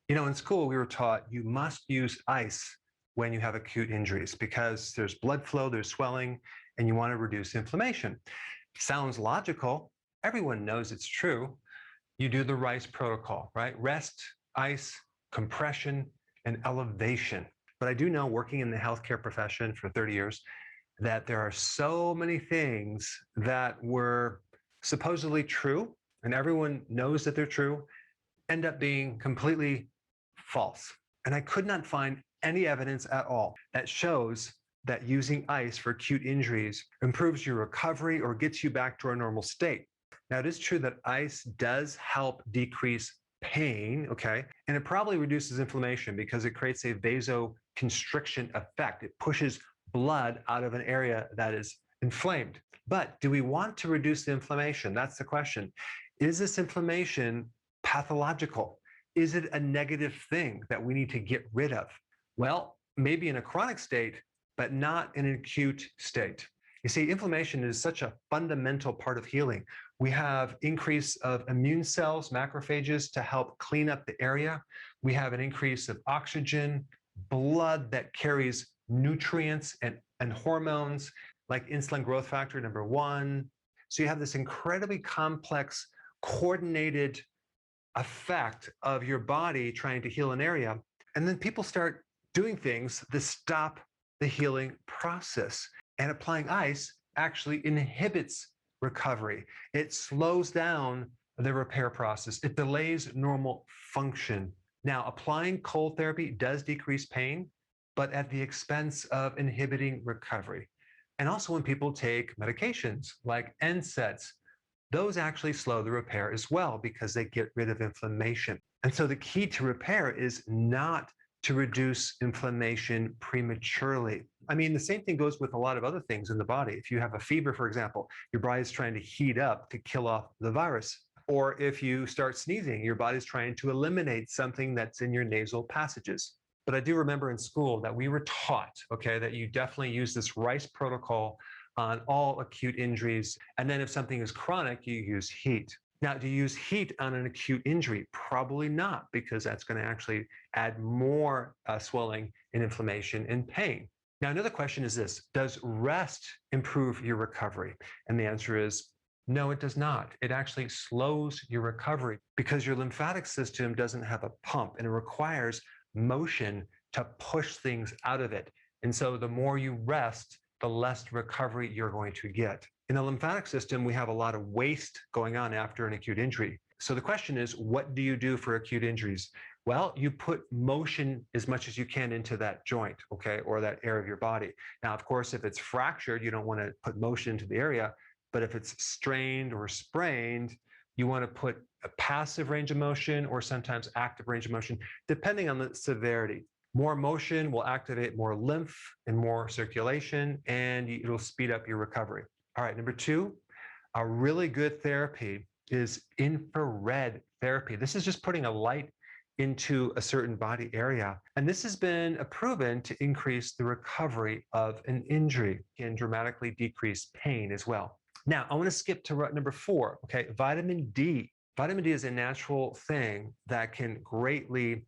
In school, we were taught you must use ice when you have acute injuries because there's blood flow, there's swelling, and you want to reduce inflammation. Sounds logical. Everyone knows it's true. You do the RICE protocol, right? Rest, ice, compression, and elevation. But I do know, working in the healthcare profession for 30 years, that there are so many things that were supposedly true, and everyone knows that they're true, end up being completely false. And I could not find any evidence at all that shows that using ice for acute injuries improves your recovery or gets you back to a normal state. Now, it is true that ice does help decrease pain, okay? And it probably reduces inflammation because it creates a vasoconstriction effect. It pushes blood out of an area that is inflamed. But do we want to reduce the inflammation? That's the question. Is this inflammation pathological? Is it a negative thing that we need to get rid of? Well, maybe in a chronic state, but not in an acute state. You see, inflammation is such a fundamental part of healing. We have increase of immune cells, macrophages, to help clean up the area. We have an increase of oxygen, blood that carries nutrients and hormones like insulin growth factor number 1. So you have this incredibly complex, coordinated effect of your body trying to heal an area. And then people start doing things that stop the healing process. And applying ice actually inhibits recovery. It slows down the repair process. It delays normal function. Now, applying cold therapy does decrease pain, but at the expense of inhibiting recovery. And also when people take medications like NSAIDs, those actually slow the repair as well because they get rid of inflammation. And so the key to repair is not to reduce inflammation prematurely. I mean, the same thing goes with a lot of other things in the body. If you have a fever, for example, your body is trying to heat up to kill off the virus. Or if you start sneezing, your body's trying to eliminate something that's in your nasal passages. But I do remember in school that we were taught, okay, that you definitely use this RICE protocol on all acute injuries. And then if something is chronic, you use heat. Now, do you use heat on an acute injury? Probably not, because that's going to actually add more swelling and inflammation and pain. Now, another question is this: does rest improve your recovery? And the answer is no, it does not. It actually slows your recovery because your lymphatic system doesn't have a pump and it requires motion to push things out of it. And so the more you rest, the less recovery you're going to get. In the lymphatic system, we have a lot of waste going on after an acute injury. So the question is, what do you do for acute injuries? Well, you put motion as much as you can into that joint, okay, or that area of your body. Now, of course, if it's fractured, you don't want to put motion into the area, but if it's strained or sprained, you want to put a passive range of motion or sometimes active range of motion, depending on the severity. More motion will activate more lymph and more circulation, and it'll speed up your recovery. All right, number 2, a really good therapy is infrared therapy. This is just putting a light into a certain body area. And this has been proven to increase the recovery of an injury and dramatically decrease pain as well. Now, I want to skip to number 4, okay? Vitamin D. Vitamin D is a natural thing that can greatly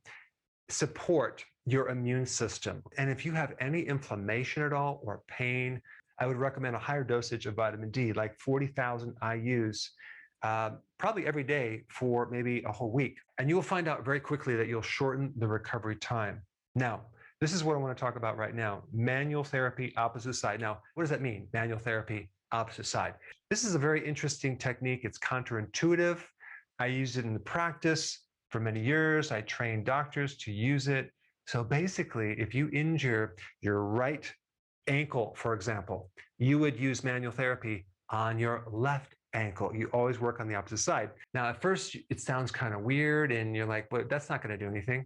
support your immune system. And if you have any inflammation at all or pain, I would recommend a higher dosage of vitamin D, like 40,000 IUs, probably every day for maybe a whole week. And you will find out very quickly that you'll shorten the recovery time. Now, this is what I want to talk about right now. Manual therapy, opposite side. Now, what does that mean? Manual therapy, opposite side. This is a very interesting technique. It's counterintuitive. I used it in the practice for many years. I trained doctors to use it. So basically, if you injure your right ankle, for example, you would use manual therapy on your left ankle. You always work on the opposite side. Now, at first, it sounds kind of weird, and you're like, well, that's not going to do anything.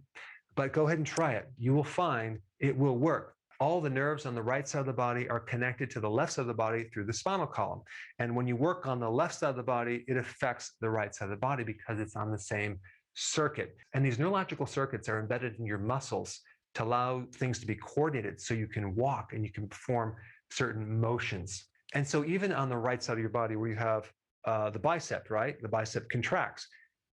But go ahead and try it. You will find it will work. All the nerves on the right side of the body are connected to the left side of the body through the spinal column. And when you work on the left side of the body, it affects the right side of the body because it's on the same circuit. And these neurological circuits are embedded in your muscles to allow things to be coordinated so you can walk and you can perform certain motions. And so even on the right side of your body where you have the bicep, right? The bicep contracts.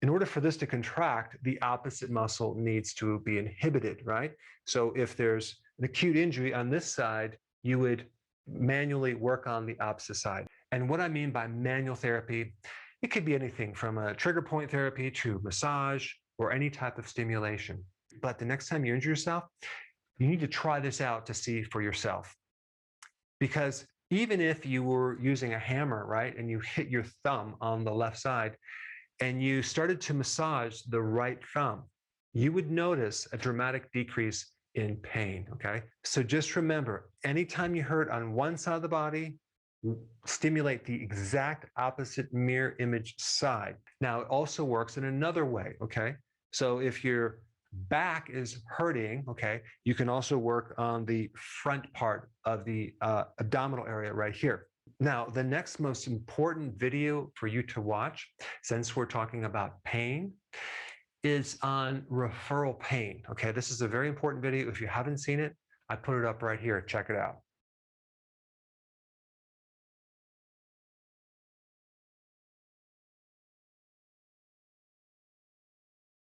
In order for this to contract, the opposite muscle needs to be inhibited, right? So if there's an acute injury on this side, you would manually work on the opposite side. And what I mean by manual therapy, it could be anything from a trigger point therapy to massage or any type of stimulation. But the next time you injure yourself, you need to try this out to see for yourself. Because even if you were using a hammer, right, and you hit your thumb on the left side and you started to massage the right thumb, you would notice a dramatic decrease in pain, okay? So just remember, anytime you hurt on one side of the body, stimulate the exact opposite mirror image side. Now, it also works in another way, okay? So if your back is hurting, okay, you can also work on the front part of the abdominal area right here. Now, the next most important video for you to watch, since we're talking about pain, is on referral pain. Okay, this is a very important video. If you haven't seen it, I put it up right here. Check it out.